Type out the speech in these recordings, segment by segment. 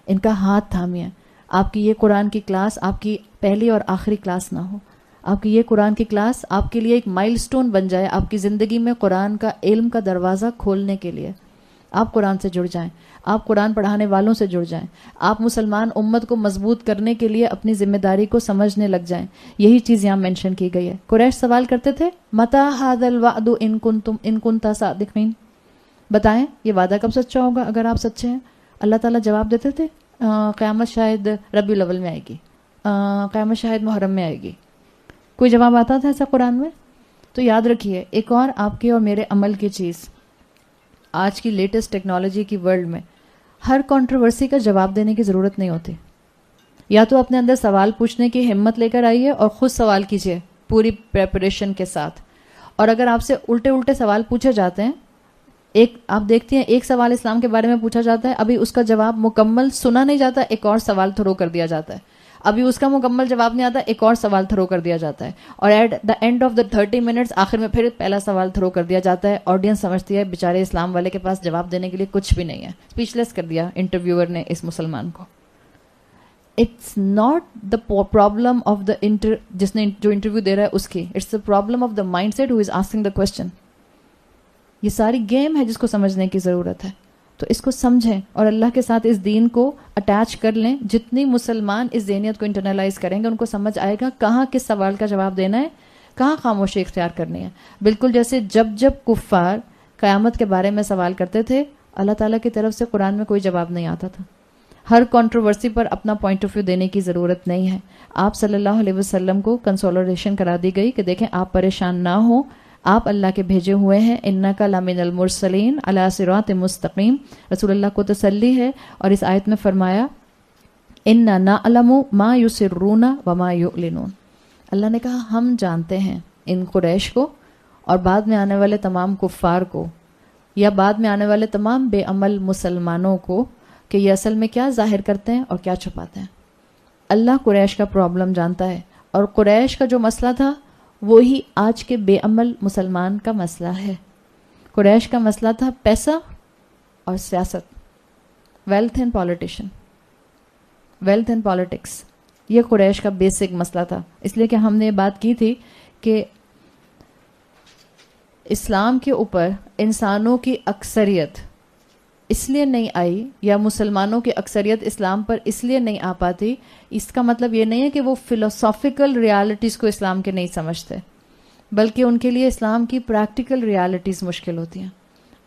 ان کا ہاتھ تھامیں. آپ کی یہ قرآن کی کلاس آپ کی پہلی اور آخری کلاس نہ ہو. آپ کی یہ قرآن کی کلاس آپ کے لیے ایک مائل سٹون بن جائے آپ کی زندگی میں قرآن کا علم کا دروازہ کھولنے کے لیے. آپ قرآن سے جڑ جائیں, آپ قرآن پڑھانے والوں سے جڑ جائیں, آپ مسلمان امت کو مضبوط کرنے کے لیے اپنی ذمہ داری کو سمجھنے لگ جائیں. یہی چیز یہاں مینشن کی گئی ہے. قریش سوال کرتے تھے متی ھذا الوعد ان کنتم صادقین, بتائیں یہ وعدہ کب سچا ہوگا اگر آپ سچے ہیں. اللہ تعالیٰ جواب دیتے تھے قیامت شاید ربیع الاول میں آئے گی, قیامت شاید محرم میں آئے گی. کوئی جواب آتا تھا ایسا قرآن میں؟ تو یاد رکھیے ایک اور آپ کے اور میرے عمل کی چیز, آج کی لیٹسٹ ٹیکنالوجی کی ورلڈ میں ہر کنٹروورسی کا جواب دینے کی ضرورت نہیں ہوتی. یا تو اپنے اندر سوال پوچھنے کی ہمت لے کر آئیے اور خود سوال کیجیے پوری پریپریشن کے ساتھ. اور اگر آپ سے الٹے سوال پوچھے جاتے ہیں, ایک آپ دیکھتی ہیں ایک سوال اسلام کے بارے میں پوچھا جاتا ہے, ابھی اس کا جواب مکمل سنا نہیں جاتا, ایک اور سوال تھرو کر دیا جاتا ہے. ابھی اس کا مکمل جواب نہیں آتا, ایک اور سوال تھرو کر دیا جاتا ہے. اور at the end of the 30 minutes آخر میں پھر پہلا سوال تھرو کر دیا جاتا ہے. آڈینس سمجھتی ہے بیچارے اسلام والے کے پاس جواب دینے کے لیے کچھ بھی نہیں ہے, اسپیچ لیس کر دیا انٹرویور نے اس مسلمان کو. It's not the problem of the جس نے جو انٹرویو دے رہا ہے اس کی, it's the problem of the mindset who is asking the question. یہ ساری گیم ہے جس کو سمجھنے کی ضرورت ہے. تو اس کو سمجھیں اور اللہ کے ساتھ اس دین کو اٹیچ کر لیں. جتنی مسلمان اس ذہنیت کو انٹرنلائز کریں گے ان کو سمجھ آئے گا کہاں کس سوال کا جواب دینا ہے, کہاں خاموشی اختیار کرنی ہے. بالکل جیسے جب کفار قیامت کے بارے میں سوال کرتے تھے, اللہ تعالیٰ کی طرف سے قرآن میں کوئی جواب نہیں آتا تھا. ہر کنٹروورسی پر اپنا پوائنٹ آف ویو دینے کی ضرورت نہیں ہے. آپ صلی اللہ علیہ وسلم کو کنسولریشن کرا دی گئی کہ دیکھیں آپ پریشان نہ ہوں, آپ اللہ کے بھیجے ہوئے ہیں. انک لمن المرسلین علی صراط مستقیم. رسول اللہ کو تسلی ہے. اور اس آیت میں فرمایا انا نعلم ما یسرون وما یعلنون. اللہ نے کہا ہم جانتے ہیں ان قریش کو اور بعد میں آنے والے تمام کفار کو, یا بعد میں آنے والے تمام بے عمل مسلمانوں کو, کہ یہ اصل میں کیا ظاہر کرتے ہیں اور کیا چھپاتے ہیں. اللہ قریش کا پرابلم جانتا ہے, اور قریش کا جو مسئلہ تھا وہی آج کے بے عمل مسلمان کا مسئلہ ہے. قریش کا مسئلہ تھا پیسہ اور سیاست, ویلتھ اینڈ پالیٹکس. یہ قریش کا بیسک مسئلہ تھا. اس لیے کہ ہم نے یہ بات کی تھی کہ اسلام کے اوپر انسانوں کی اکثریت اس لیے نہیں آئی, یا مسلمانوں کی اکثریت اسلام پر اس لیے نہیں آ پاتی, اس کا مطلب یہ نہیں ہے کہ وہ فلسافیکل ریالٹیز کو اسلام کے نہیں سمجھتے, بلکہ ان کے لیے اسلام کی پریکٹیکل ریالٹیز مشکل ہوتی ہیں.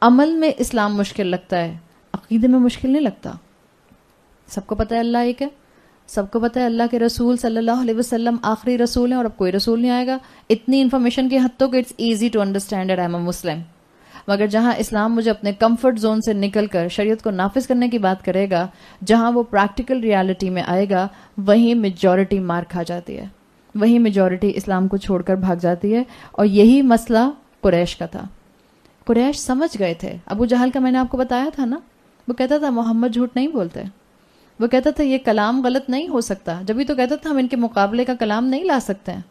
عمل میں اسلام مشکل لگتا ہے, عقیدے میں مشکل نہیں لگتا. سب کو پتہ ہے اللہ ایک ہے, سب کو پتہ ہے اللہ کے رسول صلی اللہ علیہ وسلم آخری رسول ہیں اور اب کوئی رسول نہیں آئے گا. اتنی انفارمیشن کی حد تک it's easy to understand that I am a Muslim. مگر جہاں اسلام مجھے اپنے کمفرٹ زون سے نکل کر شریعت کو نافذ کرنے کی بات کرے گا, جہاں وہ پریکٹیکل ریالٹی میں آئے گا, وہیں میجورٹی مار کھا جاتی ہے, وہیں میجورٹی اسلام کو چھوڑ کر بھاگ جاتی ہے. اور یہی مسئلہ قریش کا تھا. قریش سمجھ گئے تھے. ابو جہل کا میں نے آپ کو بتایا تھا نا, وہ کہتا تھا محمد جھوٹ نہیں بولتے, وہ کہتا تھا یہ کلام غلط نہیں ہو سکتا, جبھی تو کہتا تھا ہم ان کے مقابلے کا کلام نہیں لا سکتے ہیں.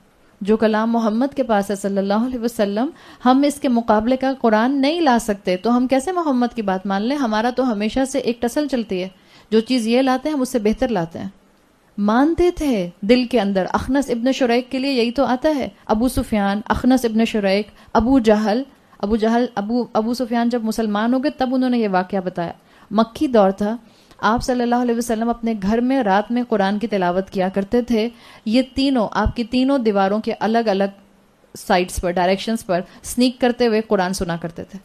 جو کلام محمد کے پاس ہے صلی اللہ علیہ وسلم, ہم اس کے مقابلے کا قرآن نہیں لا سکتے, تو ہم کیسے محمد کی بات مان لیں. ہمارا تو ہمیشہ سے ایک ٹسل چلتی ہے, جو چیز یہ لاتے ہیں ہم اس سے بہتر لاتے ہیں. مانتے تھے دل کے اندر. اخنس ابن شریک کے لیے یہی تو آتا ہے, ابو سفیان, اخنس ابن شریک, ابو جہل. ابو سفیان جب مسلمان ہو گئے تب انہوں نے یہ واقعہ بتایا. مکی دور تھا, آپ صلی اللہ علیہ وسلم اپنے گھر میں رات میں قرآن کی تلاوت کیا کرتے تھے. یہ تینوں آپ کی تینوں دیواروں کے الگ الگ سائڈس پر, ڈائریکشنز پر سنیک کرتے ہوئے قرآن سنا کرتے تھے.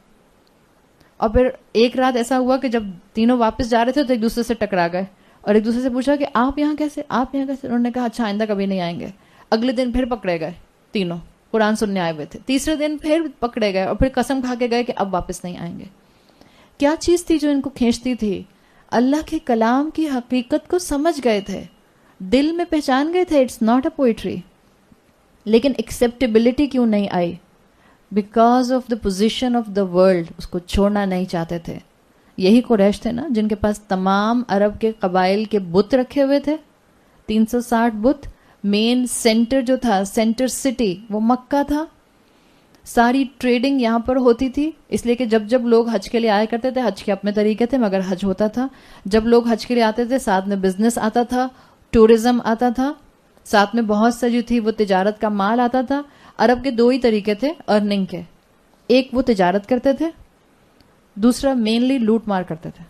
اور پھر ایک رات ایسا ہوا کہ جب تینوں واپس جا رہے تھے تو ایک دوسرے سے ٹکرا گئے اور ایک دوسرے سے پوچھا کہ آپ یہاں کیسے. انہوں نے کہا اچھا آئندہ کبھی نہیں آئیں گے. اگلے دن پھر پکڑے گئے, تینوں قرآن سننے آئے ہوئے تھے. تیسرے دن پھر پکڑے گئے اور پھر قسم کھا کے گئے کہ اب واپس نہیں آئیں گے. کیا چیز تھی جو ان کو کھینچتی تھی؟ اللہ کے کلام کی حقیقت کو سمجھ گئے تھے, دل میں پہچان گئے تھے اٹس ناٹ اے پوئٹری. لیکن ایکسیپٹیبلٹی کیوں نہیں آئی؟ Because of the position of the world. اس کو چھوڑنا نہیں چاہتے تھے. یہی قریش تھے نا جن کے پاس تمام عرب کے قبائل کے بت رکھے ہوئے تھے, 360 بت. مین سینٹر جو تھا, سینٹر سٹی وہ مکہ تھا. ساری ٹریڈنگ یہاں پر ہوتی تھی، اس لیے کہ جب جب لوگ حج کے لیے آیا کرتے تھے، حج کے اپنے طریقے تھے مگر حج ہوتا تھا. جب لوگ حج کے لیے آتے تھے ساتھ میں بزنس آتا تھا، ٹورزم آتا تھا، ساتھ میں بہت سا جو تھی وہ تجارت کا مال آتا تھا. عرب کے دو ہی طریقے تھے ارننگ کے، ایک وہ تجارت کرتے تھے، دوسرا مینلی لوٹ مار کرتے تھے.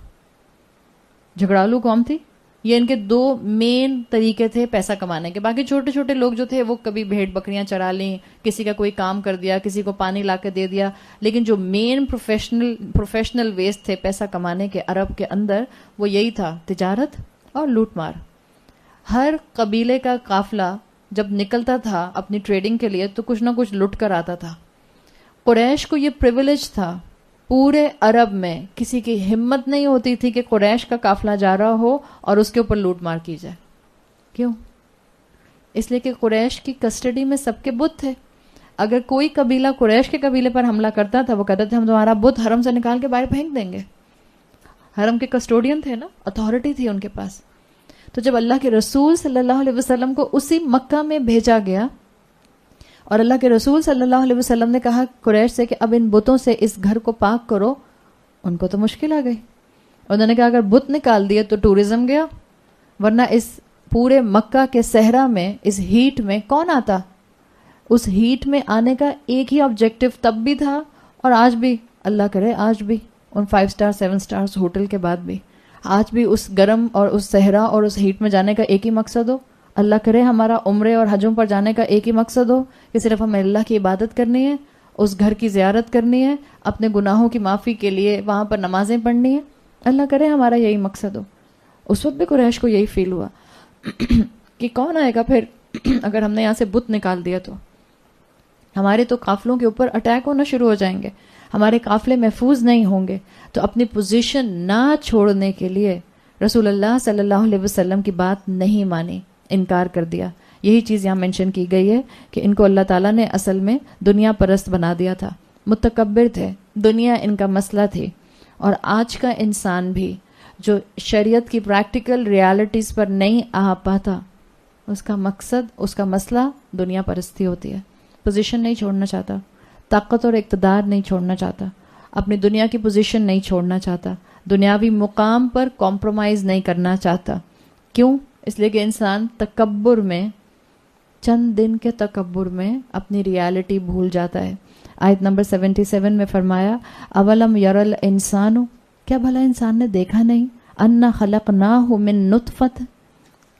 جھگڑالو قوم تھی، یہ ان کے دو مین طریقے تھے پیسہ کمانے کے. باقی چھوٹے چھوٹے لوگ جو تھے وہ کبھی بھیڑ بکریاں چرا لیں، کسی کا کوئی کام کر دیا، کسی کو پانی لا کے دے دیا، لیکن جو مین پروفیشنل ویز تھے پیسہ کمانے کے عرب کے اندر وہ یہی تھا، تجارت اور لوٹ مار. ہر قبیلے کا قافلہ جب نکلتا تھا اپنی ٹریڈنگ کے لیے تو کچھ نہ کچھ لٹ کر آتا تھا. قریش کو یہ پریویلیج تھا، پورے عرب میں کسی کی ہمت نہیں ہوتی تھی کہ قریش کا قافلہ جا رہا ہو اور اس کے اوپر لوٹ مار کی جائے. کیوں؟ اس لیے کہ قریش کی کسٹڈی میں سب کے بت تھے. اگر کوئی قبیلہ قریش کے قبیلے پر حملہ کرتا تھا وہ کہتے تھے ہم تمہارا بت حرم سے نکال کے باہر پھینک دیں گے. حرم کے کسٹوڈین تھے نا، اتھارٹی تھی ان کے پاس. تو جب اللہ کے رسول صلی اللہ علیہ وسلم کو اسی مکہ میں بھیجا گیا اور اللہ کے رسول صلی اللہ علیہ وسلم نے کہا قریش سے کہ اب ان بتوں سے اس گھر کو پاک کرو، ان کو تو مشکل آ گئی. انہوں نے کہا اگر بت نکال دیے تو ٹورزم گیا، ورنہ اس پورے مکہ کے صحرا میں اس ہیٹ میں کون آتا؟ اس ہیٹ میں آنے کا ایک ہی آبجیکٹو تب بھی تھا اور آج بھی، اللہ کرے آج بھی ان 5 اسٹار 7 اسٹارز ہوٹل کے بعد بھی آج بھی اس گرم اور اس صحرا اور اس ہیٹ میں جانے کا ایک ہی مقصد ہو. اللہ کرے ہمارا عمرے اور حجوں پر جانے کا ایک ہی مقصد ہو کہ صرف ہمیں اللہ کی عبادت کرنی ہے، اس گھر کی زیارت کرنی ہے، اپنے گناہوں کی معافی کے لیے وہاں پر نمازیں پڑھنی ہیں. اللہ کرے ہمارا یہی مقصد ہو. اس وقت بھی قریش کو یہی فیل ہوا کہ کون آئے گا پھر اگر ہم نے یہاں سے بت نکال دیا تو ہمارے تو قافلوں کے اوپر اٹیک ہونا شروع ہو جائیں گے، ہمارے قافلے محفوظ نہیں ہوں گے. تو اپنی پوزیشن نہ چھوڑنے کے لیے رسول اللہ صلی اللہ علیہ وسلم کی بات نہیں مانی، انکار کر دیا. یہی چیز یہاں مینشن کی گئی ہے کہ ان کو اللہ تعالیٰ نے اصل میں دنیا پرست بنا دیا تھا، متکبر تھے، دنیا ان کا مسئلہ تھی. اور آج کا انسان بھی جو شریعت کی پریکٹیکل ریالٹیز پر نہیں آ پاتا، اس کا مقصد، اس کا مسئلہ دنیا پرستی ہوتی ہے. پوزیشن نہیں چھوڑنا چاہتا، طاقت اور اقتدار نہیں چھوڑنا چاہتا، اپنی دنیا کی پوزیشن نہیں چھوڑنا چاہتا، دنیاوی مقام پر کمپرومائز نہیں کرنا چاہتا. کیوں؟ اس لیے کہ انسان تکبر میں، چند دن کے تکبر میں اپنی ریالٹی بھول جاتا ہے. آیت نمبر 77 میں فرمایا اولم یرل انسانو، کیا بھلا انسان نے دیکھا نہیں، انا خلقناہ من نطفت،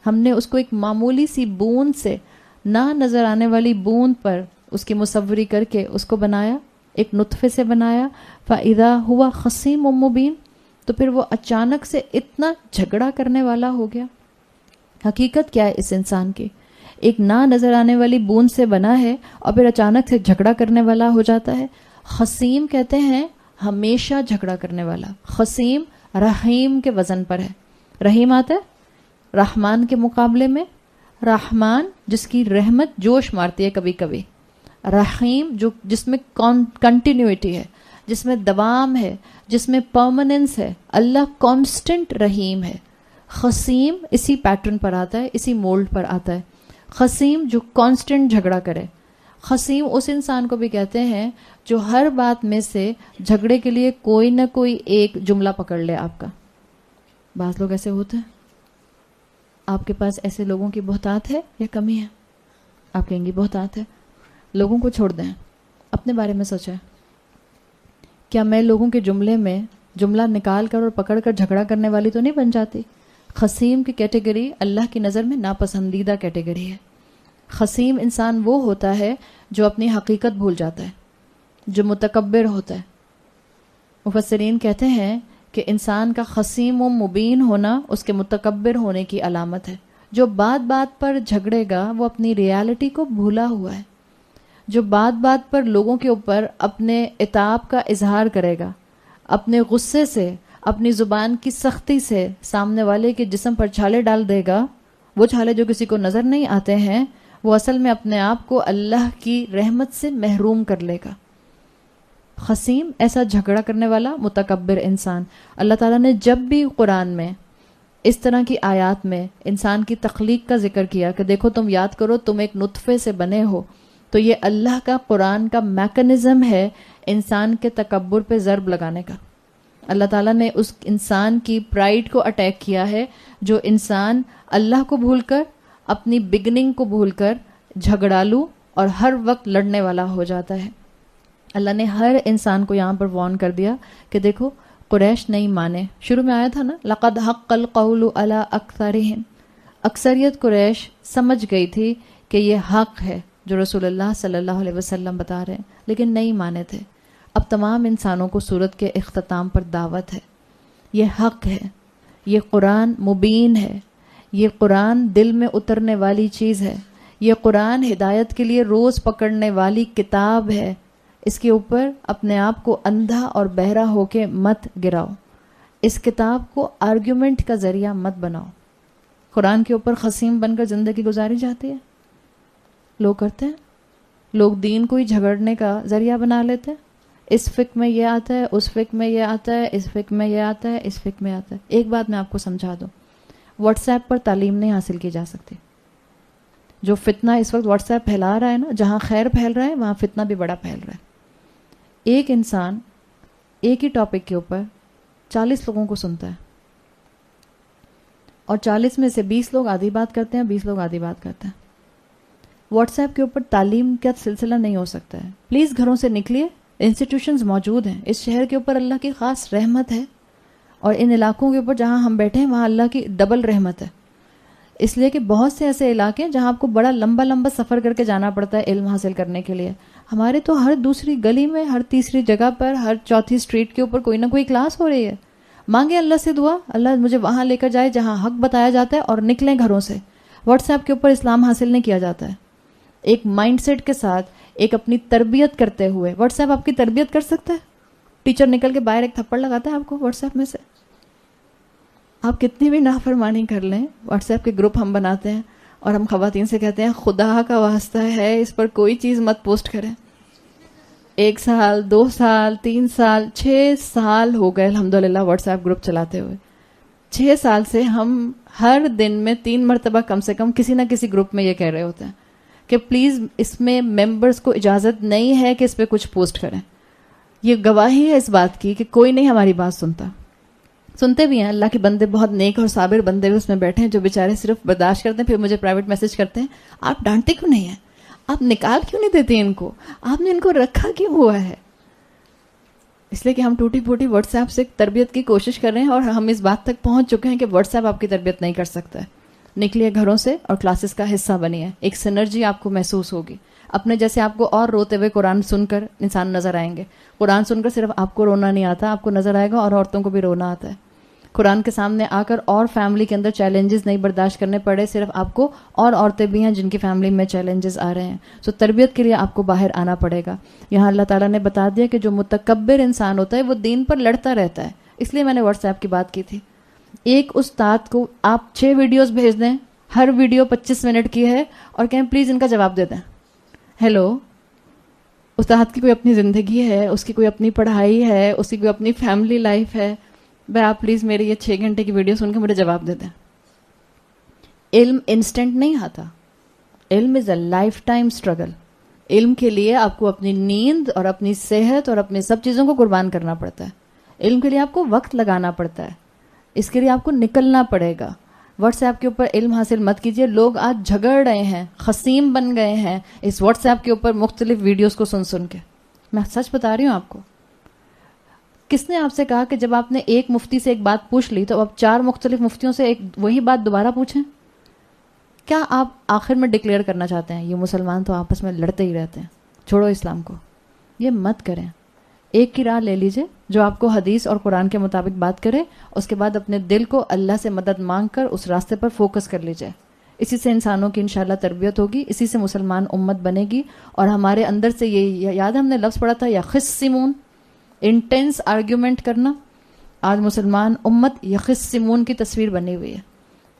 ہم نے اس کو ایک معمولی سی بوند سے، نہ نظر آنے والی بوند پر اس کی مصوری کر کے اس کو بنایا، ایک نطفے سے بنایا. فاذا ہوا خصیم مبین، تو پھر وہ اچانک سے اتنا جھگڑا کرنے والا ہو گیا. حقیقت کیا ہے اس انسان کی؟ ایک نہ نظر آنے والی بوند سے بنا ہے اور پھر اچانک سے جھگڑا کرنے والا ہو جاتا ہے. خصیم کہتے ہیں ہمیشہ جھگڑا کرنے والا. خصیم رحیم کے وزن پر ہے. رحیم آتا ہے رحمان کے مقابلے میں، رحمان جس کی رحمت جوش مارتی ہے کبھی کبھی، رحیم جو جس میں کنٹینیوٹی ہے، جس میں دوام ہے، جس میں پرماننس ہے. اللہ کانسٹنٹ رحیم ہے. خصیم اسی پیٹرن پر آتا ہے، اسی مولڈ پر آتا ہے. خصیم جو کانسٹنٹ جھگڑا کرے. خصیم اس انسان کو بھی کہتے ہیں جو ہر بات میں سے جھگڑے کے لیے کوئی نہ کوئی ایک جملہ پکڑ لے آپ کا. بعض لوگ ایسے ہوتے ہیں. آپ کے پاس ایسے لوگوں کی بہتات ہے یا کمی ہے؟ آپ کہیں گی بہتات ہے. لوگوں کو چھوڑ دیں، اپنے بارے میں سوچیں. کیا میں لوگوں کے جملے میں جملہ نکال کر اور پکڑ کر جھگڑا کرنے والی تو نہیں بن جاتی؟ خصیم کی کیٹیگری اللہ کی نظر میں ناپسندیدہ کیٹیگری ہے. خصیم انسان وہ ہوتا ہے جو اپنی حقیقت بھول جاتا ہے، جو متکبر ہوتا ہے. مفسرین کہتے ہیں کہ انسان کا خصیم و مبین ہونا اس کے متکبر ہونے کی علامت ہے. جو بات بات پر جھگڑے گا وہ اپنی ریالٹی کو بھولا ہوا ہے. جو بات بات پر لوگوں کے اوپر اپنے عتاب کا اظہار کرے گا، اپنے غصے سے، اپنی زبان کی سختی سے سامنے والے کے جسم پر چھالے ڈال دے گا، وہ چھالے جو کسی کو نظر نہیں آتے ہیں، وہ اصل میں اپنے آپ کو اللہ کی رحمت سے محروم کر لے گا. خصیم ایسا جھگڑا کرنے والا متکبر انسان. اللہ تعالیٰ نے جب بھی قرآن میں اس طرح کی آیات میں انسان کی تخلیق کا ذکر کیا کہ دیکھو تم یاد کرو تم ایک نطفے سے بنے ہو، تو یہ اللہ کا قرآن کا میکنزم ہے انسان کے تکبر پہ ضرب لگانے کا. اللہ تعالیٰ نے اس انسان کی پرائڈ کو اٹیک کیا ہے جو انسان اللہ کو بھول کر اپنی بگننگ کو بھول کر جھگڑالو اور ہر وقت لڑنے والا ہو جاتا ہے. اللہ نے ہر انسان کو یہاں پر وارن کر دیا کہ دیکھو قریش نہیں مانے. شروع میں آیا تھا نا لقد حق القول علی اکثرہم. اکثریت قریش سمجھ گئی تھی کہ یہ حق ہے جو رسول اللہ صلی اللہ علیہ وسلم بتا رہے ہیں, لیکن نہیں مانے تھے. اب تمام انسانوں کو سورت کے اختتام پر دعوت ہے. یہ حق ہے, یہ قرآن مبین ہے, یہ قرآن دل میں اترنے والی چیز ہے, یہ قرآن ہدایت کے لیے روز پکڑنے والی کتاب ہے. اس کے اوپر اپنے آپ کو اندھا اور بہرا ہو کے مت گراؤ. اس کتاب کو آرگیومنٹ کا ذریعہ مت بناؤ. قرآن کے اوپر خصیم بن کر زندگی گزاری جاتی ہے, لوگ کرتے ہیں. لوگ دین کو ہی جھگڑنے کا ذریعہ بنا لیتے ہیں. اس فقہ میں یہ آتا ہے, اس فقہ میں یہ آتا ہے, اس فقہ میں یہ آتا ہے, اس فقہ میں آتا ہے. ایک بات میں آپ کو سمجھا دوں, واٹس ایپ پر تعلیم نہیں حاصل کی جا سکتی. جو فتنہ اس وقت واٹس ایپ پھیلا رہا ہے نا, جہاں خیر پھیل رہا ہے وہاں فتنہ بھی بڑا پھیل رہا ہے. ایک انسان ایک ہی ٹاپک کے اوپر 40 لوگوں کو سنتا ہے, اور 40 میں سے 20 لوگ آدھی بات کرتے ہیں, 20 لوگ آدھی بات کرتے ہیں. واٹس ایپ کے اوپر تعلیم کا سلسلہ نہیں ہو سکتا ہے. پلیز گھروں سے نکلیے, انسٹیٹیوشنز موجود ہیں. اس شہر کے اوپر اللہ کی خاص رحمت ہے, اور ان علاقوں کے اوپر جہاں ہم بیٹھے ہیں وہاں اللہ کی ڈبل رحمت ہے. اس لیے کہ بہت سے ایسے علاقے ہیں جہاں آپ کو بڑا لمبا لمبا سفر کر کے جانا پڑتا ہے علم حاصل کرنے کے لیے. ہمارے تو ہر دوسری گلی میں, ہر تیسری جگہ پر, ہر چوتھی اسٹریٹ کے اوپر کوئی نہ کوئی کلاس ہو رہی ہے. مانگے اللہ سے دعا, اللہ مجھے وہاں لے کر جائے جہاں حق بتایا جاتا ہے, اور نکلیں گھروں سے. واٹس ایپ کے اوپر اسلام حاصل نہیں کیا جاتا ہے. ایک مائنڈ سیٹ کے ساتھ, ایک اپنی تربیت کرتے ہوئے. واٹس ایپ آپ کی تربیت کر سکتا ہے؟ ٹیچر نکل کے باہر ایک تھپڑ لگاتا ہے آپ کو واٹس ایپ میں سے. آپ کتنی بھی نافرمانی کر لیں, واٹس ایپ کے گروپ ہم بناتے ہیں اور ہم خواتین سے کہتے ہیں خدا کا واسطہ ہے اس پر کوئی چیز مت پوسٹ کریں. 1 سال 2 سال 3 سال 6 سال ہو گئے الحمدللہ واٹس ایپ گروپ چلاتے ہوئے. 6 سال سے ہم ہر دن میں 3 مرتبہ کم سے کم کسی نہ کسی گروپ میں یہ کہہ رہے ہوتے ہیں کہ پلیز اس میں ممبرز کو اجازت نہیں ہے کہ اس پہ کچھ پوسٹ کریں. یہ گواہی ہے اس بات کی کہ کوئی نہیں ہماری بات سنتا. سنتے بھی ہیں اللہ کے بندے, بہت نیک اور صابر بندے بھی اس میں بیٹھے ہیں جو بیچارے صرف برداشت کرتے ہیں, پھر مجھے پرائیویٹ میسج کرتے ہیں آپ ڈانٹتے کیوں نہیں ہیں, آپ نکال کیوں نہیں دیتے ان کو, آپ نے ان کو رکھا کیوں ہوا ہے. اس لیے کہ ہم ٹوٹی پھوٹی واٹس ایپ سے تربیت کی کوشش کر رہے ہیں, اور ہم اس بات تک پہنچ چکے ہیں کہ واٹس ایپ آپ کی تربیت نہیں کر سکتا ہے. نکلیے گھروں سے اور کلاسز کا حصہ بنیے. ایک سینرجی آپ کو محسوس ہوگی. اپنے جیسے آپ کو اور روتے ہوئے قرآن سن کر انسان نظر آئیں گے. قرآن سن کر صرف آپ کو رونا نہیں آتا, آپ کو نظر آئے گا اور عورتوں کو بھی رونا آتا ہے. قرآن کے سامنے آ کر اور فیملی کے اندر چیلنجز نہیں برداشت کرنے پڑے, صرف آپ کو اور عورتیں بھی ہیں جن کی فیملی میں چیلنجز آ رہے ہیں. سو تربیت کے لیے آپ کو باہر آنا پڑے گا. یہاں اللہ تعالیٰ نے بتا دیا کہ جو متکبر انسان ہوتا ہے وہ دین پر لڑتا رہتا ہے. اس لیے میں نے واٹس ایپ کی بات کی تھی. ایک استاد کو آپ 6 ویڈیوز بھیج دیں, ہر ویڈیو 25 منٹ کی ہے, اور کہیں پلیز ان کا جواب دے دیں. ہیلو, استاد کی کوئی اپنی زندگی ہے, اس کی کوئی اپنی پڑھائی ہے, اس کی کوئی اپنی فیملی لائف ہے. بھائی آپ پلیز میری یہ 6 گھنٹے کی ویڈیو سن کے مجھے جواب دے دیں. علم انسٹنٹ نہیں آتا. علم از اے لائف ٹائم اسٹرگل. علم کے لیے آپ کو اپنی نیند اور اپنی صحت اور اپنی سب چیزوں کو قربان کرنا پڑتا ہے. علم کے لیے آپ کو وقت لگانا پڑتا ہے. اس کے لیے آپ کو نکلنا پڑے گا. واٹس ایپ کے اوپر علم حاصل مت کیجیے. لوگ آج جھگڑ رہے ہیں, خصیم بن گئے ہیں اس واٹس ایپ کے اوپر مختلف ویڈیوز کو سن سن کے. میں سچ بتا رہی ہوں آپ کو. کس نے آپ سے کہا کہ جب آپ نے ایک مفتی سے ایک بات پوچھ لی تو اب 4 مختلف مفتیوں سے وہی بات دوبارہ پوچھیں؟ کیا آپ آخر میں ڈکلیئر کرنا چاہتے ہیں یہ مسلمان تو آپس میں لڑتے ہی رہتے ہیں, چھوڑو اسلام کو؟ یہ مت کریں. ایک کی راہ لے لیجئے جو آپ کو حدیث اور قرآن کے مطابق بات کرے. اس کے بعد اپنے دل کو اللہ سے مدد مانگ کر اس راستے پر فوکس کر لیجئے. اسی سے انسانوں کی انشاءاللہ تربیت ہوگی, اسی سے مسلمان امت بنے گی. اور ہمارے اندر سے یہ یاد ہے ہم نے لفظ پڑھا تھا یخصمون, انٹینس آرگیومنٹ کرنا. آج مسلمان امت یخصمون کی تصویر بنی ہوئی ہے.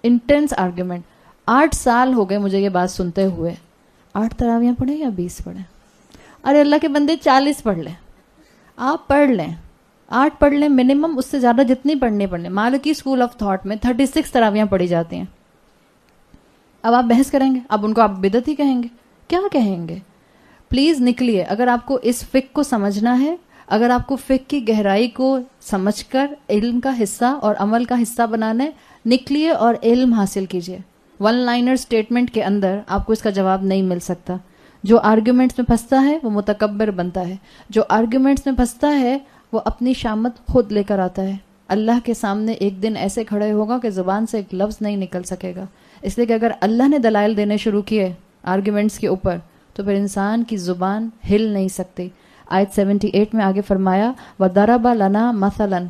Intense argument. 8 سال ہو گئے مجھے یہ بات سنتے ہوئے. 8 تراویاں پڑھیں یا 20 پڑھیں؟ ارے اللہ کے بندے 40 پڑھ لیں, آپ پڑھ لیں, 8 پڑھ لیں منیمم, اس سے زیادہ جتنی پڑھنی پڑھ لیں. مالکی اسکول آف تھاٹ میں 36 تراویاں پڑھی جاتی ہیں. اب آپ بحث کریں گے, اب ان کو آپ بدعت ہی کہیں گے, کیا کہیں گے؟ پلیز نکلیے. اگر آپ کو اس فقہ کو سمجھنا ہے، اگر آپ کو فقہ کی گہرائی کو سمجھ کر علم کا حصہ اور عمل کا حصہ بنانا ہے، نکلیے اور علم حاصل کیجیے. ون لائنر سٹیٹمنٹ کے اندر آپ کو اس کا جواب نہیں مل سکتا. جو آرگیومنٹس میں پھنستا ہے وہ متکبر بنتا ہے. جو آرگیومنٹس میں پھنستا ہے وہ اپنی شامت خود لے کر آتا ہے. اللہ کے سامنے ایک دن ایسے کھڑے ہوگا کہ زبان سے ایک لفظ نہیں نکل سکے گا. اس لیے کہ اگر اللہ نے دلائل دینے شروع کیے آرگیومنٹس کے اوپر تو پھر انسان کی زبان ہل نہیں سکتی. آیت 78 میں آگے فرمایا وَضَرَبَ لَنَا مَثَلًا،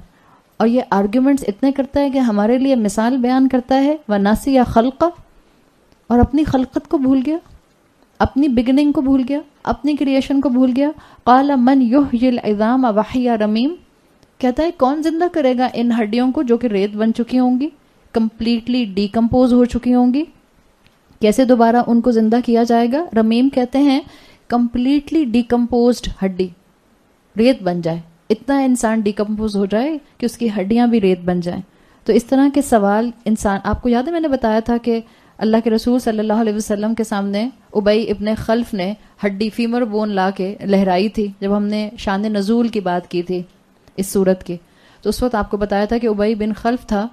اور یہ آرگیومنٹس اتنے کرتا ہے کہ ہمارے لیے مثال بیان کرتا ہے. وَنَسِيَ خَلْقَ، اور اپنی خلقت کو بھول گیا، اپنی بگننگ کو بھول گیا، اپنی کریشن کو بھول گیا. قَالَ مَنْ يُحْيِي الْعِظَامَ وَهِيَ رَمِيمٌ، کہتا ہے کون زندہ کرے گا ان ہڈیوں کو جو کہ ریت بن چکی ہوں گی، کمپلیٹلی ڈیکمپوز ہو چکی ہوں گی. کیسے دوبارہ ان کو زندہ کیا جائے گا؟ رمیم کہتے ہیں کمپلیٹلی ڈیکمپوزڈ ہڈی ریت بن جائے، اتنا انسان ڈیکمپوز ہو جائے کہ اس کی ہڈیاں بھی ریت بن جائیں. تو اس طرح کے سوال انسان، آپ کو یاد ہے میں نے بتایا تھا کہ اللہ کے رسول صلی اللہ علیہ وسلم کے سامنے ابی ابن خلف نے ہڈی فیمر بون لا کے لہرائی تھی جب ہم نے شان نزول کی بات کی تھی اس صورت کی. تو اس وقت آپ کو بتایا تھا کہ ابی بن خلف تھا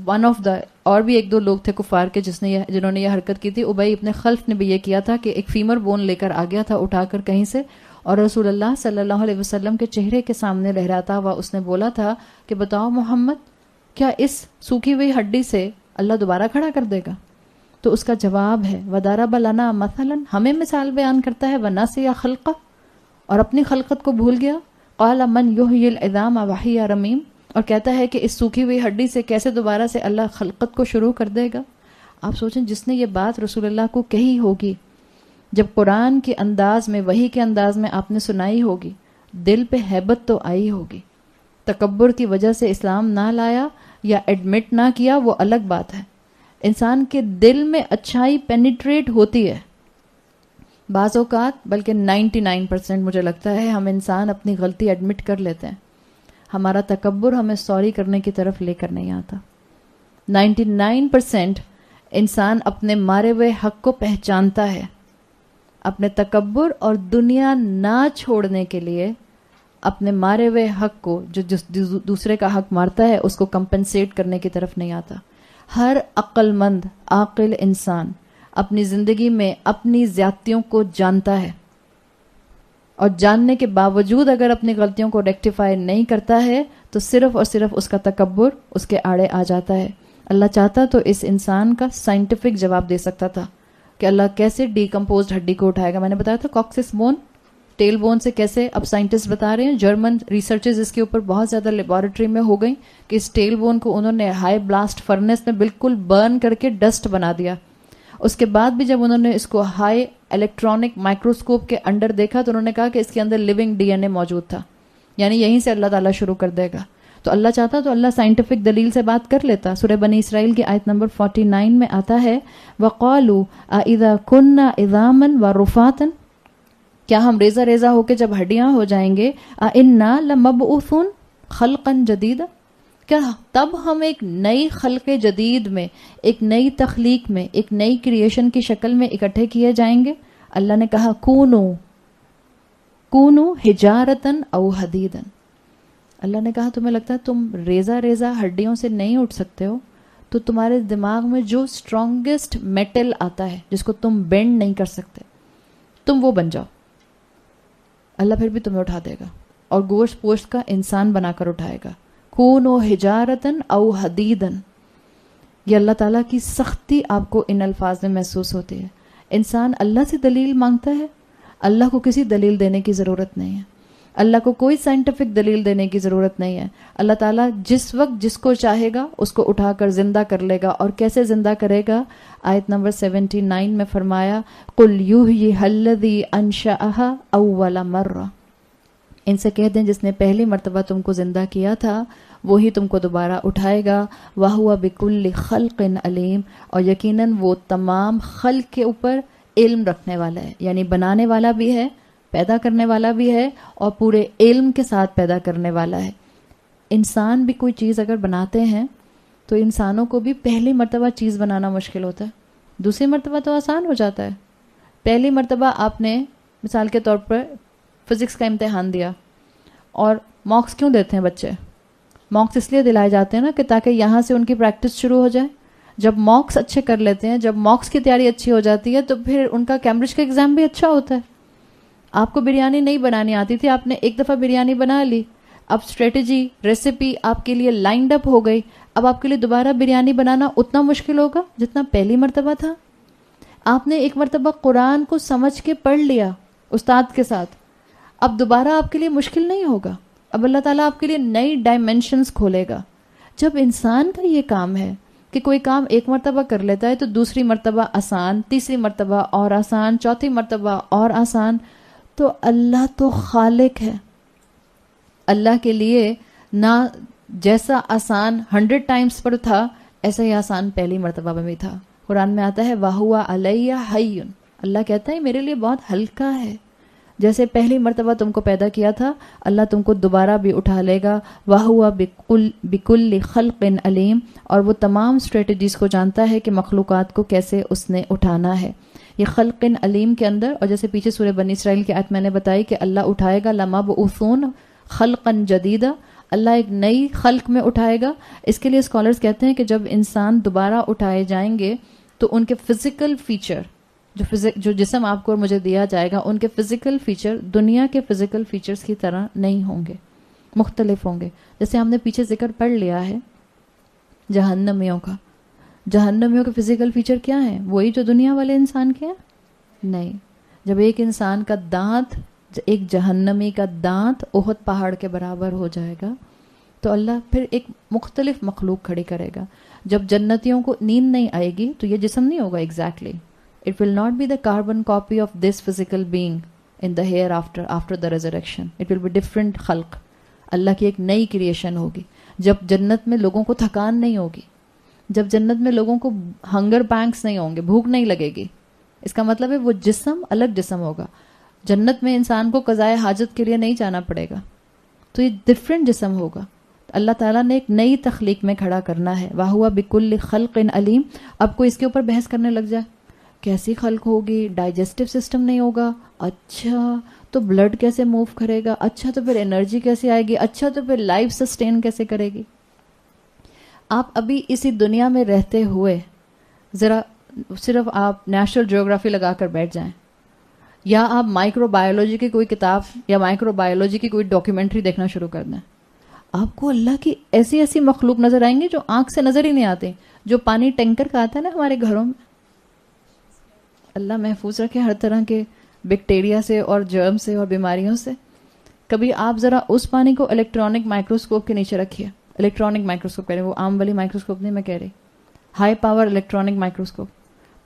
ون آف دا، اور بھی ایک دو لوگ تھے کفار کے جنہوں نے یہ حرکت کی تھی. ابی ابن خلف نے بھی یہ کیا تھا کہ ایک فیمر بون لے کر آ گیا تھا اٹھا کر کہیں سے، اور رسول اللہ صلی اللہ علیہ وسلم کے چہرے کے سامنے لہراتا ہوا اس نے بولا تھا کہ بتاؤ محمد، کیا اس سوکھی ہوئی ہڈی سے اللہ دوبارہ کھڑا کر دے گا؟ تو اس کا جواب ہے وَضَرَبَ لَنَا مَثَلًا، ہمیں مثال بیان کرتا ہے. وَنَسِيَ خَلْقَ، اور اپنی خلقت کو بھول گیا. قَالَ مَنْ يُحْيِي الْعِظَامَ وَهِيَ رَمِيمٌ، اور کہتا ہے کہ اس سوکھی ہوئی ہڈی سے کیسے دوبارہ سے اللہ خلقت کو شروع کر دے گا. آپ سوچیں جس نے یہ بات رسول اللہ کو کہی ہوگی، جب قرآن کے انداز میں، وحی کے انداز میں آپ نے سنائی ہوگی، دل پہ ہیبت تو آئی ہوگی. تکبر کی وجہ سے اسلام نہ لایا یا ایڈمٹ نہ کیا وہ الگ بات ہے. انسان کے دل میں اچھائی پینیٹریٹ ہوتی ہے بعض اوقات، بلکہ 99% مجھے لگتا ہے ہم انسان اپنی غلطی ایڈمٹ کر لیتے ہیں. ہمارا تکبر ہمیں سوری کرنے کی طرف لے کر نہیں آتا. 99% انسان اپنے مارے ہوئے حق کو پہچانتا ہے. اپنے تکبر اور دنیا نہ چھوڑنے کے لیے اپنے مارے ہوئے حق کو، جو دوسرے کا حق مارتا ہے، اس کو کمپنسیٹ کرنے کی طرف نہیں آتا. ہر عقل مند عاقل انسان اپنی زندگی میں اپنی زیادتیوں کو جانتا ہے، اور جاننے کے باوجود اگر اپنی غلطیوں کو ریکٹیفائی نہیں کرتا ہے تو صرف اور صرف اس کا تکبر اس کے آڑے آ جاتا ہے. اللہ چاہتا تو اس انسان کا سائنٹیفک جواب دے سکتا تھا کہ اللہ کیسے ڈیکمپوزڈ ہڈی کو اٹھائے گا. میں نے بتایا تھا کاکسس بون، ٹیل بون سے کیسے، اب سائنٹسٹ بتا رہے ہیں، جرمن ریسرچز اس کے اوپر بہت زیادہ لیبارٹری میں ہو گئی کہ اس ٹیل بون کو انہوں نے ہائی بلاسٹ فرنس میں بالکل برن کر کے ڈسٹ بنا دیا. اس کے بعد بھی جب انہوں نے اس کو ہائی الیکٹرانک مائکروسکوپ کے انڈر دیکھا تو انہوں نے کہا کہ اس کے اندر لیونگ ڈی این اے موجود تھا، یعنی یہیں سے اللہ تعالیٰ شروع کر دے گا. تو اللہ چاہتا تو اللہ سائنٹیفک دلیل سے بات کر لیتا. سورہ بنی اسرائیل کی آیت نمبر 49 میں آتا ہے وَقَالُوا أَإِذَا كُنَّا عِظَامًا وَرُفَاتًا، کیا ہم ریزہ ریزہ ہو کے جب ہڈیاں ہو جائیں گے، أَإِنَّا لَمَبْعُوثُونَ خَلْقًا جَدِيدًا، کیا تب ہم ایک نئی خلق جدید میں، ایک نئی تخلیق میں، ایک نئی کریشن کی شکل میں اکٹھے کیے جائیں گے؟ اللہ نے کہا کونو حجارتن او حدیدن. اللہ نے کہا تمہیں لگتا ہے تم ریزہ ریزہ ہڈیوں سے نہیں اٹھ سکتے ہو، تو تمہارے دماغ میں جو اسٹرانگسٹ میٹل آتا ہے جس کو تم بینڈ نہیں کر سکتے، تم وہ بن جاؤ، اللہ پھر بھی تمہیں اٹھا دے گا اور گوشت پوشت کا انسان بنا کر اٹھائے گا. کونو حجارتن او حدیدن. یہ اللہ تعالیٰ کی سختی آپ کو ان الفاظ میں محسوس ہوتی ہے. انسان اللہ سے دلیل مانگتا ہے، اللہ کو کسی دلیل دینے کی ضرورت نہیں ہے، اللہ کو کوئی سائنٹیفک دلیل دینے کی ضرورت نہیں ہے. اللہ تعالیٰ جس وقت جس کو چاہے گا اس کو اٹھا کر زندہ کر لے گا. اور کیسے زندہ کرے گا؟ آیت نمبر 79 میں فرمایا قُلْ يُحْيِيهَا الَّذِي أَنشَأَهَا أَوَّلَ مَرَّةٍ، ان سے کہہ دیں جس نے پہلی مرتبہ تم کو زندہ کیا تھا وہی تم کو دوبارہ اٹھائے گا. وَهُوَ بِكُلِّ خَلْقٍ عَلِيمٌ، اور یقیناً وہ تمام خلق کے اوپر علم رکھنے والا ہے، یعنی بنانے والا بھی ہے، پیدا کرنے والا بھی ہے، اور پورے علم کے ساتھ پیدا کرنے والا ہے. انسان بھی کوئی چیز اگر بناتے ہیں تو انسانوں کو بھی پہلی مرتبہ چیز بنانا مشکل ہوتا ہے، دوسری مرتبہ تو آسان ہو جاتا ہے. پہلی مرتبہ آپ نے مثال کے طور پر فزکس کا امتحان دیا, اور مارکس کیوں دیتے ہیں بچے؟ مارکس اس لیے دلائے جاتے ہیں نا کہ تاکہ یہاں سے ان کی پریکٹس شروع ہو جائے. جب مارکس اچھے کر لیتے ہیں, جب مارکس کی تیاری اچھی ہو جاتی ہے, تو پھر ان کا کیمبرج کا ایگزام بھی اچھا ہوتا ہے. آپ کو بریانی نہیں بنانی آتی تھی, آپ نے ایک دفعہ بریانی بنا لی, اب اسٹریٹجی ریسیپی آپ کے لیے لائنڈ اپ ہو گئی, اب آپ کے لیے دوبارہ بریانی بنانا اتنا مشکل ہوگا جتنا پہلی مرتبہ تھا. آپ نے ایک مرتبہ قرآن کو سمجھ کے پڑھ لیا استاد کے ساتھ, اب دوبارہ آپ کے لیے مشکل نہیں ہوگا, اب اللہ تعالیٰ آپ کے لیے نئی ڈائمینشنز کھولے گا. جب انسان کا یہ کام ہے کہ کوئی کام ایک مرتبہ کر لیتا ہے تو دوسری مرتبہ آسان, تیسری مرتبہ اور آسان, چوتھی مرتبہ اور آسان, تو اللہ تو خالق ہے. اللہ کے لیے نہ جیسا آسان 100 ٹائمز پر تھا ایسا ہی آسان پہلی مرتبہ میں بھی تھا. قرآن میں آتا ہے وَهُوَ عَلَيَّ حَيٌّ, اللہ کہتا ہے میرے لیے بہت ہلکا ہے. جیسے پہلی مرتبہ تم کو پیدا کیا تھا, اللہ تم کو دوبارہ بھی اٹھا لے گا. وَهُوَ بِكُلِّ خَلْقٍ عَلِيمٌ, اور وہ تمام اسٹریٹجیز کو جانتا ہے کہ مخلوقات کو کیسے اس نے اٹھانا ہے. یہ خلق علیم کے اندر, اور جیسے پیچھے سورہ بنی اسرائیل کی آیت میں نے بتائی کہ اللہ اٹھائے گا لَمَبْعُوثُونَ خَلْقًا جَدِيدًا, اللہ ایک نئی خلق میں اٹھائے گا. اس کے لیے اسکالرز کہتے ہیں کہ جب انسان دوبارہ اٹھائے جائیں گے تو ان کے فزیکل فیچر, جو جسم آپ کو اور مجھے دیا جائے گا, ان کے فزیکل فیچر دنیا کے فزیکل فیچرز کی طرح نہیں ہوں گے, مختلف ہوں گے. جیسے ہم نے پیچھے ذکر پڑھ لیا ہے جہنمیوں کا. جہنمیوں کے فزیکل فیچر کیا ہیں؟ وہی جو دنیا والے انسان کے ہیں؟ نہیں. جب ایک انسان کا دانت, ایک جہنمی کا دانت احد پہاڑ کے برابر ہو جائے گا تو اللہ پھر ایک مختلف مخلوق کھڑی کرے گا. جب جنتیوں کو نیند نہیں آئے گی تو یہ جسم نہیں ہوگا exactly. It will not be the carbon copy of this physical being in the hereafter, after the resurrection. It will be different خلق. اللہ کی ایک نئی کریشن ہوگی. جب جنت میں لوگوں کو تھکان نہیں ہوگی, جب جنت میں لوگوں کو ہنگر پینکس نہیں ہوں گے, بھوک نہیں لگے گی, اس کا مطلب ہے وہ جسم الگ جسم ہوگا. جنت میں انسان کو قضائے حاجت کے لیے نہیں جانا پڑے گا, تو یہ ڈفرینٹ جسم ہوگا. اللہ تعالیٰ نے ایک نئی تخلیق میں کھڑا کرنا ہے. وَهُوَ بِكُلِّ خَلْقٍ عَلِيمٌ. اب کوئی اس کے اوپر بحث کرنے لگ جائے, کیسی خلق ہوگی, ڈائجسٹو سسٹم نہیں ہوگا, اچھا تو بلڈ کیسے موو کرے گا, اچھا تو پھر انرجی کیسے آئے گی, اچھا تو پھر لائف سسٹین کیسے کرے گی. آپ ابھی اسی دنیا میں رہتے ہوئے ذرا صرف آپ نیشنل جیوگرافی لگا کر بیٹھ جائیں, یا آپ مائکرو بایولوجی کی کوئی کتاب یا مائکرو بایولوجی کی کوئی ڈاکیومنٹری دیکھنا شروع کر دیں, آپ کو اللہ کی ایسی ایسی مخلوق نظر آئیں گے جو آنکھ سے نظر ہی نہیں آتے. جو پانی ٹینکر کا آتا ہے نا ہمارے گھروں میں, اللہ محفوظ رکھے ہر طرح کے بیکٹیریا سے اور جرم سے اور بیماریوں سے. کبھی آپ ذرا اس پانی کو الیکٹرانک مائکروسکوپ کے نیچے رکھیے. الیکٹرانک مائکروسکوپ کہہ رہے, وہ عام والی مائکروسکوپ نہیں میں کہہ رہی, ہائی پاور الیکٹرانک مائکروسکوپ.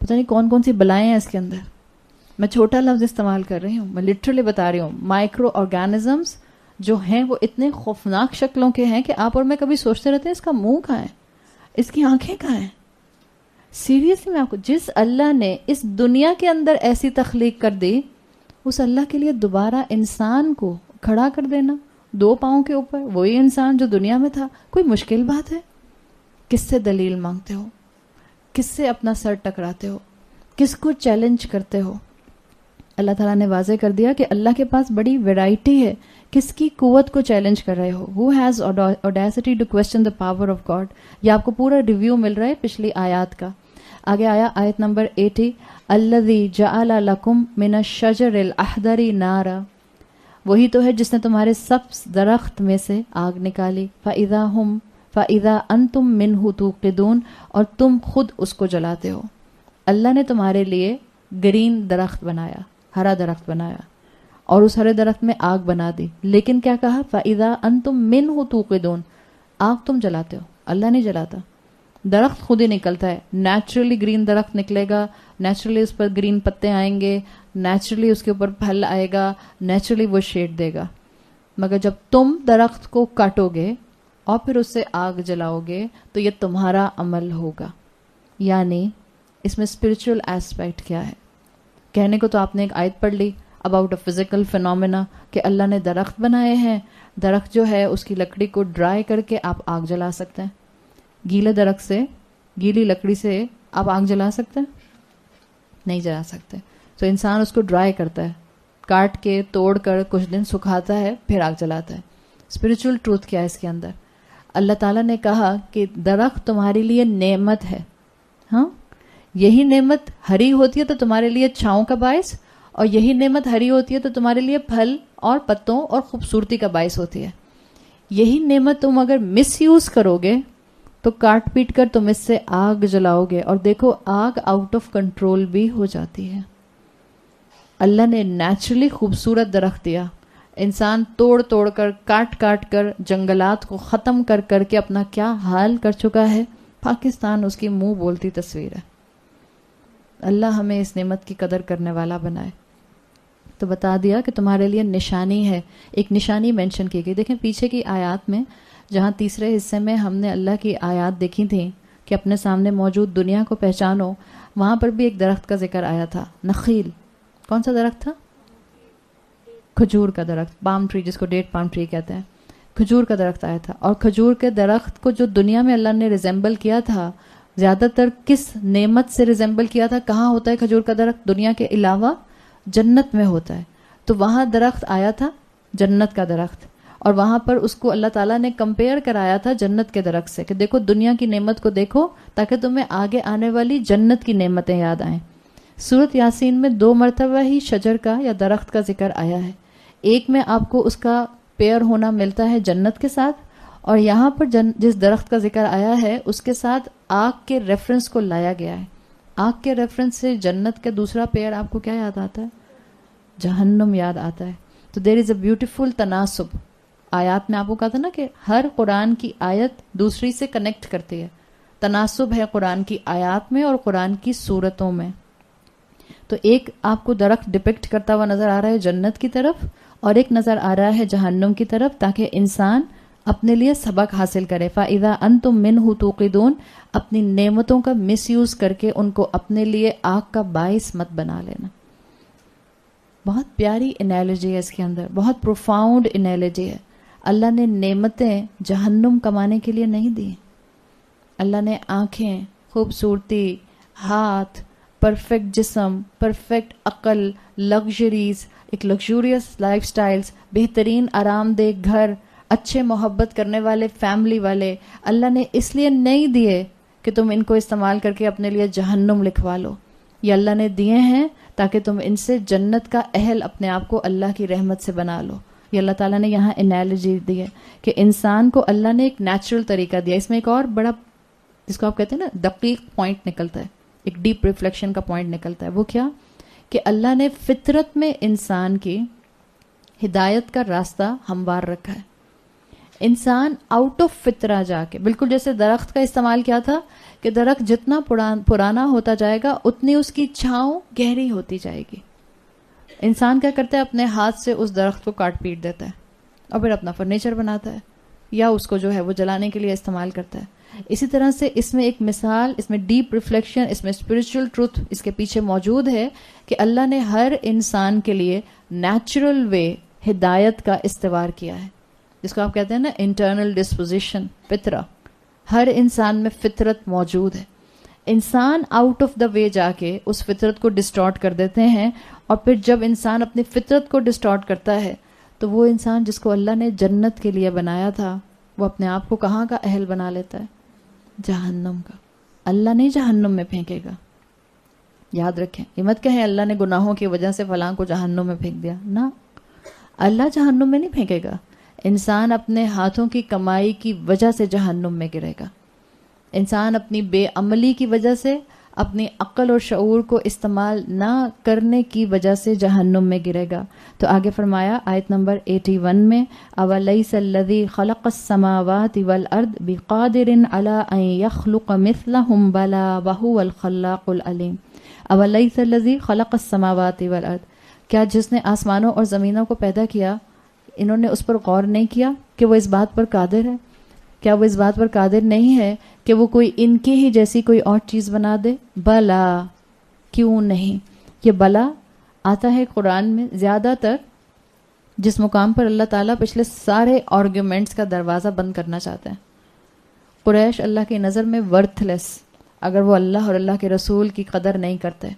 پتہ نہیں کون کون سی بلائیں ہیں اس کے اندر. میں چھوٹا لفظ استعمال کر رہی ہوں, میں لٹرلی بتا رہی ہوں. مائکرو آرگینزمس جو ہیں وہ اتنے خوفناک شکلوں کے ہیں کہ آپ اور میں کبھی سوچتے رہتے ہیں اس کا منہ کہاں ہے, اس کی آنکھیں کہاں ہیں. سیریسلی میں آپ کو, جس اللہ نے اس دنیا کے اندر ایسی تخلیق کر دی, اس اللہ کے لیے دوبارہ انسان کو کھڑا کر دینا 2 پاؤں کے اوپر, وہی انسان جو دنیا میں تھا, کوئی مشکل بات ہے؟ کس سے دلیل مانگتے ہو, کس سے اپنا سر ٹکراتے ہو, کس کو چیلنج کرتے ہو؟ اللہ تعالیٰ نے واضح کر دیا کہ اللہ کے پاس بڑی ویرائٹی ہے. کس کی قوت کو چیلنج کر رہے ہو؟ Who has audacity to question the power of God? یہ آپ کو پورا ریویو مل رہا ہے پچھلی آیات کا. آگے آیا آیت نمبر 80, الذی جعل لکم من الشجر الاخضر نارا, وہی تو ہے جس نے تمہارے سبز درخت میں سے آگ نکالی. فَإِذَا أَنْتُمْ مِنْهُ تُوقِدُونَ, اور تم خود اس کو جلاتے ہو. اللہ نے تمہارے لیے گرین درخت بنایا, ہرا درخت بنایا, اور اس ہرے درخت میں آگ بنا دی. لیکن کیا کہا؟ فَإِذَا أَنْتُمْ مِنْهُ تُوقِدُونَ, آگ تم جلاتے ہو, اللہ نہیں جلاتا. درخت خود ہی نکلتا ہے, نیچرلی گرین درخت نکلے گا, نیچرلی اس پر گرین پتے آئیں گے, نیچرلی اس کے اوپر پھل آئے گا, نیچرلی وہ شیڈ دے گا. مگر جب تم درخت کو کاٹو گے اور پھر اس سے آگ جلاؤ گے تو یہ تمہارا عمل ہوگا. یعنی اس میں اسپرچل ایسپیکٹ کیا ہے؟ کہنے کو تو آپ نے ایک آیت پڑھ لی اباؤٹ اے فزیکل فینومینا کہ اللہ نے درخت بنائے ہیں, درخت جو ہے اس کی لکڑی کو ڈرائی کر کے آپ آگ جلا سکتے ہیں. گیلے درخت سے, گیلی لکڑی سے آپ آگ جلا سکتے ہیں؟ نہیں جلا سکتے. تو انسان اس کو ڈرائی کرتا ہے, کاٹ کے توڑ کر کچھ دن سکھاتا ہے پھر آگ جلاتا ہے. اسپرچل ٹروتھ کیا ہے اس کے اندر؟ اللہ تعالیٰ نے کہا کہ درخت تمہارے لیے نعمت ہے. ہاں، یہی نعمت ہری ہوتی ہے تو تمہارے لیے چھاؤں کا باعث، اور یہی نعمت ہری ہوتی ہے تو تمہارے لیے پھل اور پتوں اور خوبصورتی کا باعث ہوتی ہے. یہی نعمت تم اگر مس یوز کرو گے تو کاٹ پیٹ کر تم اس سے آگ جلاؤ گے، اور دیکھو آگ آؤٹ آف کنٹرول بھی ہو جاتی ہے. اللہ نے نیچرلی خوبصورت درخت دیا، انسان توڑ توڑ کر کاٹ کاٹ کر جنگلات کو ختم کر کر کے اپنا کیا حال کر چکا ہے. پاکستان اس کی منہ بولتی تصویر ہے. اللہ ہمیں اس نعمت کی قدر کرنے والا بنائے. تو بتا دیا کہ تمہارے لیے نشانی ہے. ایک نشانی مینشن کی گئی. دیکھیں پیچھے کی آیات میں جہاں تیسرے حصے میں ہم نے اللہ کی آیات دیکھی تھیں کہ اپنے سامنے موجود دنیا کو پہچانو، وہاں پر بھی ایک درخت کا ذکر آیا تھا، نخیل. کون سا درخت تھا؟ کھجور کا درخت، پام ٹری، جس کو ڈیٹ پام ٹری کہتے ہیں. کھجور کا درخت آیا تھا. اور کھجور کے درخت کو جو دنیا میں اللہ نے ریزمبل کیا تھا، زیادہ تر کس نعمت سے ریزمبل کیا تھا؟ کہاں ہوتا ہے کھجور کا درخت دنیا کے علاوہ؟ جنت میں ہوتا ہے. تو وہاں درخت آیا تھا جنت کا درخت، اور وہاں پر اس کو اللہ تعالیٰ نے کمپیئر کرایا تھا جنت کے درخت سے کہ دیکھو دنیا کی نعمت کو دیکھو تاکہ تمہیں آگے آنے والی جنت کی نعمتیں یاد آئیں. سورۃ یاسین میں 2 مرتبہ ہی شجر کا یا درخت کا ذکر آیا ہے. ایک میں آپ کو اس کا پیئر ہونا ملتا ہے جنت کے ساتھ، اور یہاں پر جس درخت کا ذکر آیا ہے اس کے ساتھ آگ کے ریفرنس کو لایا گیا ہے. آگ کے ریفرنس سے جنت کا دوسرا پیئر آپ کو کیا یاد آتا ہے؟ جہنم یاد آتا ہے. تو دیر از اے بیوٹیفل تناسب. آیات میں آپ کو کہا تھا نا کہ ہر قرآن کی آیت دوسری سے کنیکٹ کرتی ہے. تناسب ہے قرآن کی آیات میں اور قرآن کی صورتوں میں. تو ایک آپ کو درخت ڈپکٹ کرتا ہوا نظر آ رہا ہے جنت کی طرف، اور ایک نظر آ رہا ہے جہنم کی طرف، تاکہ انسان اپنے لیے سبق حاصل کرے. فَإِذَا أَنْتُمْ مِنْهُ تُوقِدُونَ، اپنی نعمتوں کا مس یوز کر کے ان کو اپنے لیے آگ کا باعث مت بنا لینا. بہت پیاری انالوجی ہے اس کے اندر، بہت پروفاؤنڈ انالوجی ہے. اللہ نے نعمتیں جہنم کمانے کے لیے نہیں دی. اللہ نے آنکھیں، خوبصورتی، ہاتھ، پرفیکٹ جسم، پرفیکٹ عقل، لگژریز، ایک لگژوریس لائف سٹائلز، بہترین آرام دہ گھر، اچھے محبت کرنے والے فیملی والے، اللہ نے اس لیے نہیں دیے کہ تم ان کو استعمال کر کے اپنے لیے جہنم لکھوا لو. یہ اللہ نے دیے ہیں تاکہ تم ان سے جنت کا اہل اپنے آپ کو اللہ کی رحمت سے بنا لو. یہ اللہ تعالیٰ نے یہاں انالوجی دی ہے کہ انسان کو اللہ نے ایک نیچرل طریقہ دیا. اس میں ایک اور بڑا، جس کو آپ کہتے ہیں نا دقیق پوائنٹ نکلتا ہے، ایک ڈیپ ریفلیکشن کا پوائنٹ نکلتا ہے. وہ کیا؟ کہ اللہ نے فطرت میں انسان کی ہدایت کا راستہ ہموار رکھا ہے. انسان آؤٹ آف فطرہ جا کے، بالکل جیسے درخت کا استعمال کیا تھا کہ درخت جتنا پرانا ہوتا جائے گا اتنی اس کی چھاؤں گہری ہوتی جائے گی. انسان کیا کرتا ہے؟ اپنے ہاتھ سے اس درخت کو کاٹ پیٹ دیتا ہے اور پھر اپنا فرنیچر بناتا ہے، یا اس کو جو ہے وہ جلانے کے لیے استعمال کرتا ہے. اسی طرح سے اس میں ایک مثال، اس میں ڈیپ ریفلیکشن، اس میں اسپرچل ٹروتھ اس کے پیچھے موجود ہے کہ اللہ نے ہر انسان کے لیے نیچرل وے ہدایت کا استوار کیا ہے، جس کو آپ کہتے ہیں نا انٹرنل ڈسپوزیشن، فطرہ. ہر انسان میں فطرت موجود ہے. انسان آؤٹ آف دا وے جا کے اس فطرت کو ڈسٹارٹ کر دیتے ہیں، اور پھر جب انسان اپنی فطرت کو ڈسٹارٹ کرتا ہے تو وہ انسان جس کو اللہ نے جنت کے لیے بنایا تھا وہ اپنے آپ کو کہاں کا اہل بنا لیتا ہے؟ جہنم کا. اللہ نہیں جہنم میں پھینکے گا. یاد رکھیں، یہ مت کہیں اللہ نے گناہوں کی وجہ سے فلاں کو جہنم میں پھینک دیا. نہ، اللہ جہنم میں نہیں پھینکے گا. انسان اپنے ہاتھوں کی کمائی کی وجہ سے جہنم میں گرے گا. انسان اپنی بے عملی کی وجہ سے، اپنی عقل اور شعور کو استعمال نہ کرنے کی وجہ سے جہنم میں گرے گا. تو آگے فرمایا آیت نمبر 81 میں، اَوَلَيْسَ الَّذِي خَلَقَ السَّمَاوَاتِ وَالْأَرْضَ بِقَادِرٍ عَلَىٰ أَن يَخْلُقَ مِثْلَهُم بَلَىٰ وَهُوَ الْخَلَّاقُ الْعَلِيمُ. اَوَلَيْسَ الَّذِي خَلَقَ السَّمَاوَاتِ وَالْأَرْضَ، کیا جس نے آسمانوں اور زمینوں کو پیدا کیا، انہوں نے اس پر غور نہیں کیا کہ وہ اس بات پر قادر ہے؟ کیا وہ اس بات پر قادر نہیں ہے کہ وہ کوئی ان کی ہی جیسی کوئی اور چیز بنا دے؟ بلا، کیوں نہیں. یہ بلا آتا ہے قرآن میں زیادہ تر جس مقام پر اللہ تعالیٰ پچھلے سارے آرگیومنٹس کا دروازہ بند کرنا چاہتے ہیں. قریش اللہ کی نظر میں ورتھ لیس، اگر وہ اللہ اور اللہ کے رسول کی قدر نہیں کرتے،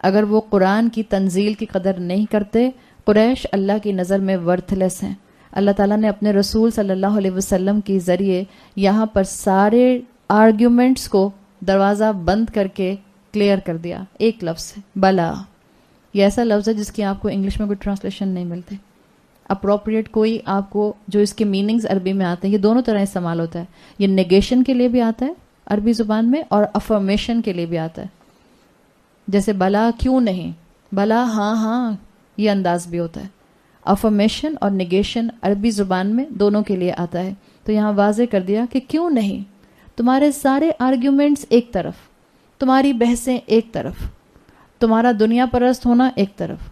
اگر وہ قرآن کی تنزیل کی قدر نہیں کرتے، قریش اللہ کی نظر میں ورتھ لیس ہیں. اللہ تعالیٰ نے اپنے رسول صلی اللہ علیہ وسلم کے ذریعے یہاں پر سارے آرگیومنٹس کو دروازہ بند کر کے کلیئر کر دیا. ایک لفظ ہے بلا. یہ ایسا لفظ ہے جس کی آپ کو انگلش میں کوئی ٹرانسلیشن نہیں ملتے. اپروپریٹ کوئی آپ کو جو اس کے میننگز عربی میں آتے ہیں، یہ دونوں طرح استعمال ہوتا ہے. یہ نیگیشن کے لیے بھی آتا ہے عربی زبان میں اور افرمیشن کے لیے بھی آتا ہے. جیسے بلا کیوں نہیں، بلا ہاں ہاں، یہ انداز بھی ہوتا ہے. افرمیشن اور نیگیشن عربی زبان میں دونوں کے لیے آتا ہے. تو یہاں واضح کر دیا کہ کیوں نہیں، تمہارے سارے آرگیومنٹس ایک طرف، تمہاری بحثیں ایک طرف، تمہارا دنیا پرست ہونا ایک طرف،